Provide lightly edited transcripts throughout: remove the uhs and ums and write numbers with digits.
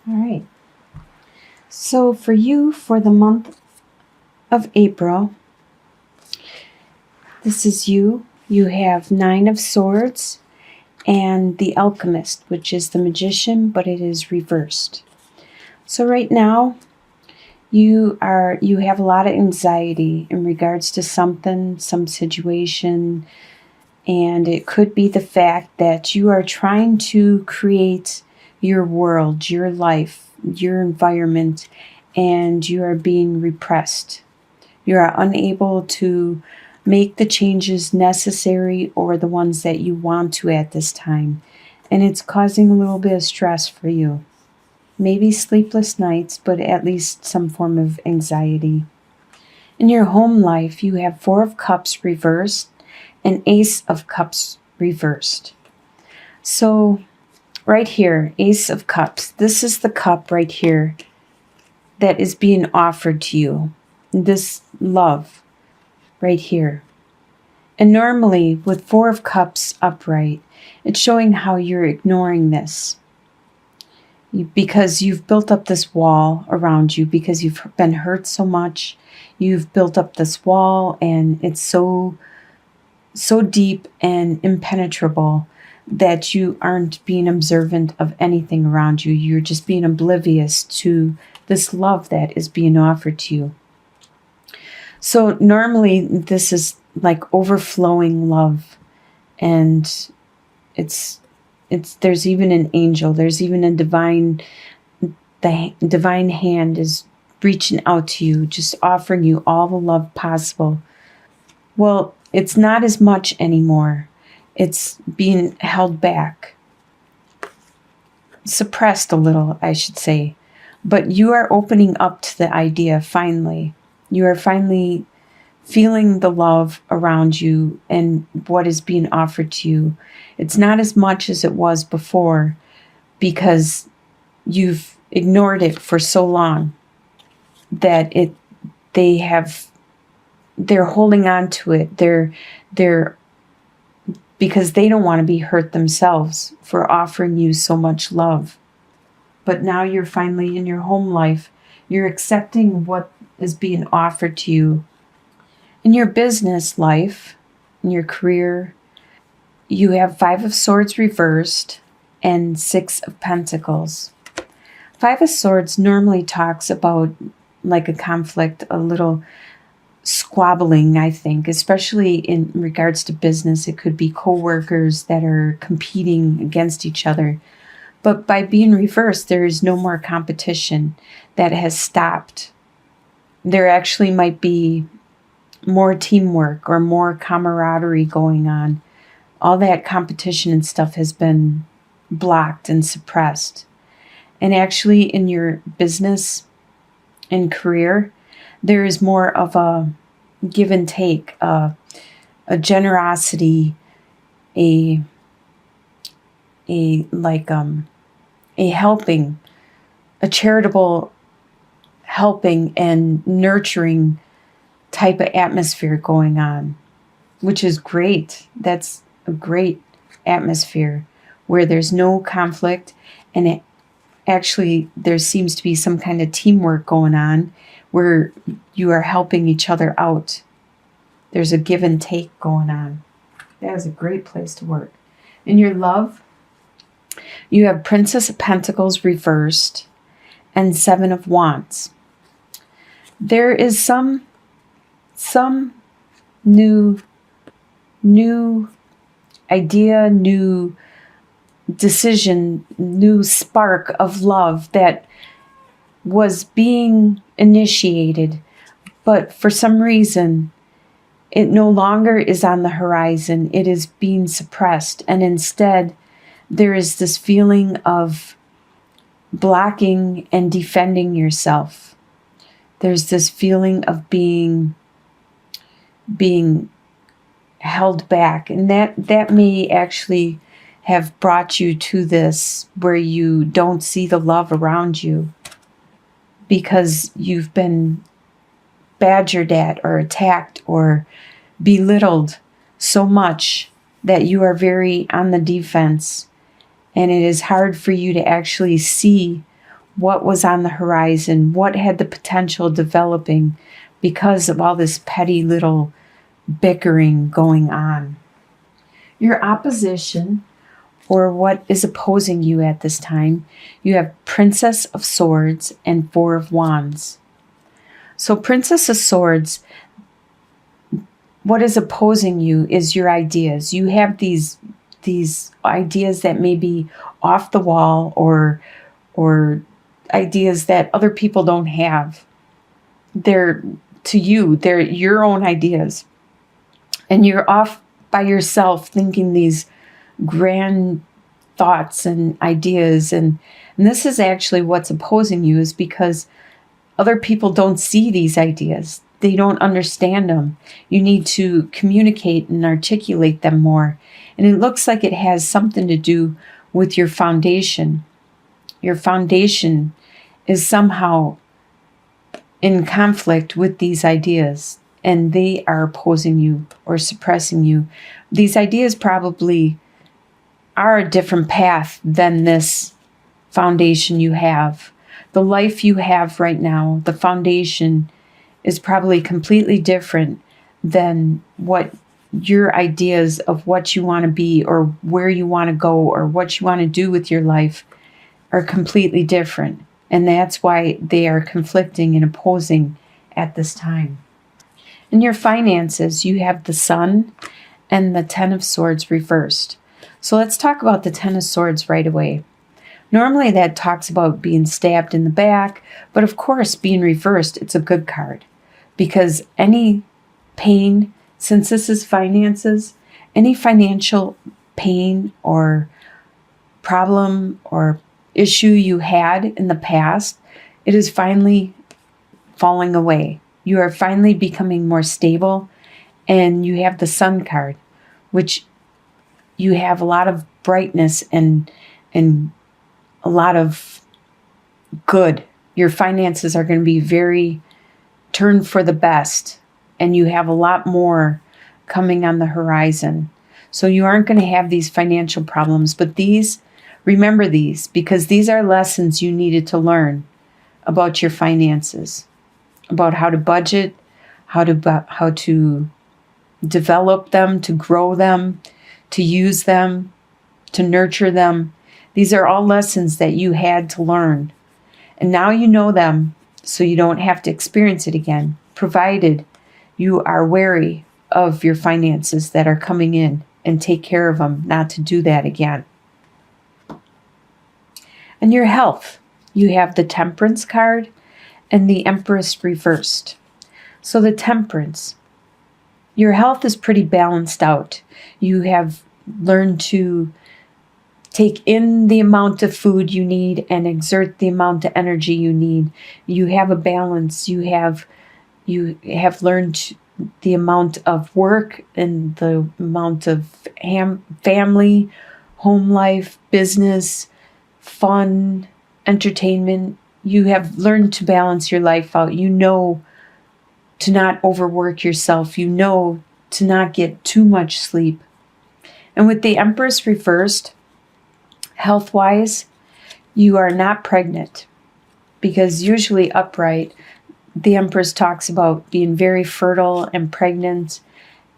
All right. So for you, for the month of April, this is you. You have 9 of Swords and the Alchemist, which is the Magician, but it is reversed. So right now, you have a lot of anxiety in regards to something, some situation, and it could be the fact that you are trying to create your world, your life, your environment, and you are being repressed. You are unable to make the changes necessary or the ones that you want to at this time. And it's causing a little bit of stress for you. Maybe sleepless nights, but at least some form of anxiety. In your home life, you have 4 of Cups reversed and Ace of Cups reversed. So right here, Ace of Cups, this is the cup right here that is being offered to you. This love right here. And normally with 4 of Cups upright, it's showing how you're ignoring this. Because you've built up this wall around you, because you've been hurt so much. You've built up this wall and it's so deep and impenetrable that you aren't being observant of anything around you. You're just being oblivious to this love that is being offered to you. So normally this is like overflowing love, and there's even an angel, there's even a divine hand is reaching out to you, just offering you all the love possible. Well, it's not as much anymore. It's being held back, suppressed a little, I should say. But you are opening up to the idea finally. You are finally feeling the love around you and what is being offered to you. It's not as much as it was before because you've ignored it for so long that they're holding on to it. They're because they don't want to be hurt themselves for offering you so much love. But now you're finally in your home life. You're accepting what is being offered to you. In your business life, in your career, you have 5 of Swords reversed and 6 of Pentacles. 5 of Swords normally talks about like a conflict, a little squabbling, I think, especially in regards to business. It could be co-workers that are competing against each other. But by being reversed, there is no more competition. That has stopped. There actually might be more teamwork or more camaraderie going on. All that competition and stuff has been blocked and suppressed. And actually in your business and career, there is more of a give and take, a generosity, a helping, a charitable helping and nurturing type of atmosphere going on, which is great. That's a great atmosphere where there's no conflict, and there seems to be some kind of teamwork going on where you are helping each other out. There's a give and take going on. That is a great place to work. In your love, you have Princess of Pentacles reversed and 7 of Wands. There is some new idea, new decision, new spark of love that was being initiated, but for some reason it no longer is on the horizon. It is being suppressed, and instead there is this feeling of blocking and defending yourself. There's this feeling of being held back, and that may actually have brought you to this where you don't see the love around you because you've been badgered at or attacked or belittled so much that you are very on the defense, and it is hard for you to actually see what was on the horizon, what had the potential developing because of all this petty little bickering going on. Your opposition, or what is opposing you at this time, you have Princess of Swords and Four of Wands. So Princess of Swords, what is opposing you is your ideas. You have these ideas that may be off the wall, or ideas that other people don't have. They're your own ideas. And you're off by yourself thinking these grand thoughts and ideas. And this is actually what's opposing you, is because other people don't see these ideas. They don't understand them. You need to communicate and articulate them more. And it looks like it has something to do with your foundation. Your foundation is somehow in conflict with these ideas, and they are opposing you or suppressing you. These ideas probably are a different path than this foundation you have. The life you have right now, the foundation, is probably completely different than what your ideas of what you want to be, or where you want to go, or what you want to do with your life are completely different. And that's why they are conflicting and opposing at this time. In your finances, you have the Sun and the Ten of Swords reversed. So let's talk about the Ten of Swords right away. Normally that talks about being stabbed in the back, but of course, being reversed, it's a good card. Because any pain, since this is finances, any financial pain or problem or issue you had in the past, it is finally falling away. You are finally becoming more stable, and you have the Sun card, which you have a lot of brightness and a lot of good. Your finances are going to be very turned for the best, and you have a lot more coming on the horizon. So you aren't going to have these financial problems, but remember these, because these are lessons you needed to learn about your finances, about how to budget, how to develop them, to grow them, to use them, to nurture them. These are all lessons that you had to learn. And now you know them, so you don't have to experience it again, provided you are wary of your finances that are coming in and take care of them, not to do that again. And your health, you have the Temperance card and the Empress reversed. So the Temperance, your health is pretty balanced out. You have learned to take in the amount of food you need and exert the amount of energy you need. You have a balance. You have learned the amount of work and the amount of family, home life, business, fun, entertainment. You have learned to balance your life out. You know to not overwork yourself. You know to not get too much sleep. And with the Empress reversed, health-wise, you are not pregnant, because usually upright, the Empress talks about being very fertile and pregnant,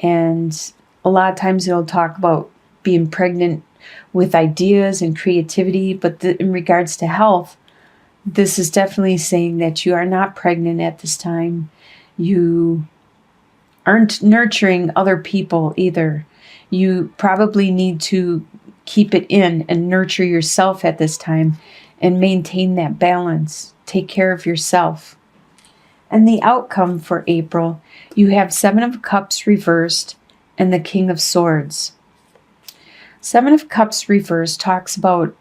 and a lot of times it'll talk about being pregnant with ideas and creativity. But in regards to health, this is definitely saying that you are not pregnant at this time. You aren't nurturing other people either. You probably need to keep it in and nurture yourself at this time and maintain that balance. Take care of yourself. And the outcome for April, you have Seven of Cups reversed and the King of Swords. Seven of Cups reversed talks about,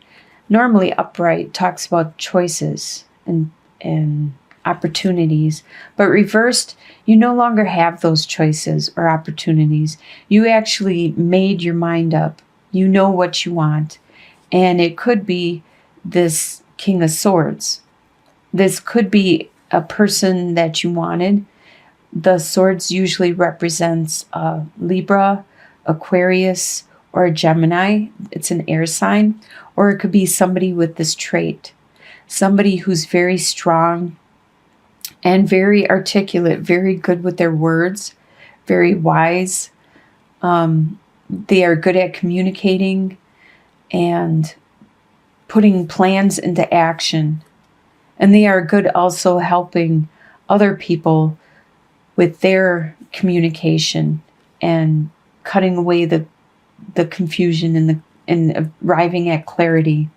normally upright, talks about choices and opportunities. But reversed, you no longer have those choices or opportunities. You actually made your mind up. You know what you want. And it could be this King of Swords. This could be a person that you wanted. The swords usually represents Libra, Aquarius, or a Gemini. It's an air sign. Or it could be somebody with this trait. somebody who's very strong and very articulate, very good with their words, very wise. They are good at communicating and putting plans into action. And they are good also helping other people with their communication and cutting away the confusion and arriving at clarity.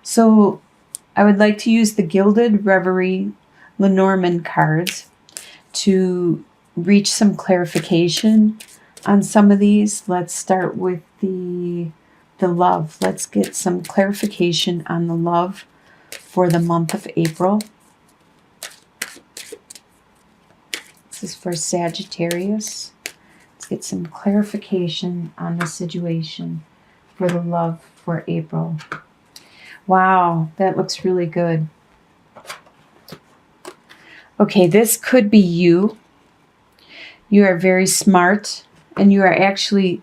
So I would like to use the Gilded Reverie Lenormand cards to reach some clarification on some of these. Let's start with the love. Let's get some clarification on the love for the month of April. This is for Sagittarius. Let's get some clarification on the situation for the love for April. Wow, that looks really good. Okay, this could be you. You are very smart, and you are actually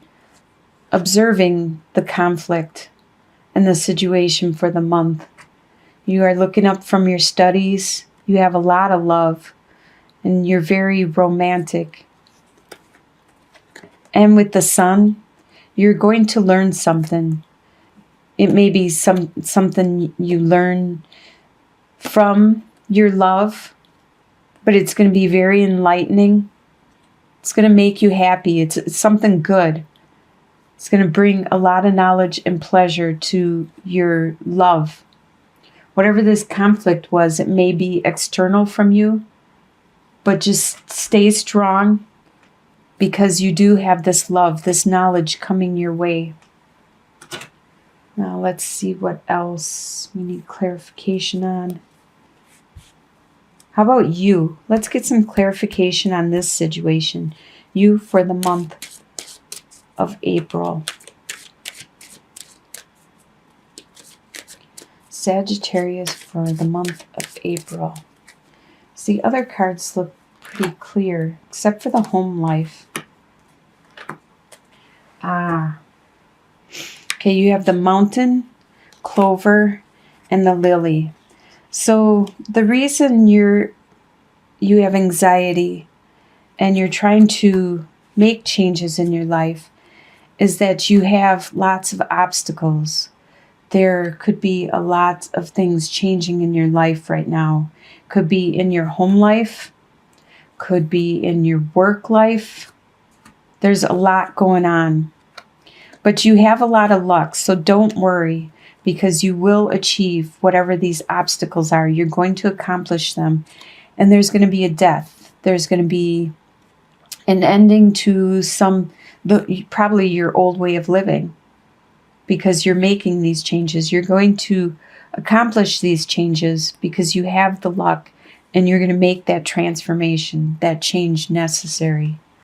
observing the conflict and the situation for the month. You are looking up from your studies. You have a lot of love, and you're very romantic. And with the Sun, you're going to learn something. It may be something you learn from your love, but it's going to be very enlightening. It's going to make you happy. It's something good. It's going to bring a lot of knowledge and pleasure to your love. Whatever this conflict was, it may be external from you, but just stay strong because you do have this love, this knowledge coming your way. Now let's see what else we need clarification on. How about you? Let's get some clarification on this situation. You for the month of April. Sagittarius for the month of April. So the other cards look pretty clear, except for the home life. Okay, you have the Mountain, Clover, and the Lily. So the reason you have anxiety and you're trying to make changes in your life is that you have lots of obstacles. There could be a lot of things changing in your life right now. Could be in your home life, could be in your work life. There's a lot going on. But you have a lot of luck, so don't worry, because you will achieve whatever these obstacles are. You're going to accomplish them. And there's going to be a death. There's going to be an ending to probably your old way of living, because you're making these changes. You're going to accomplish these changes because you have the luck, and you're going to make that transformation, that change necessary.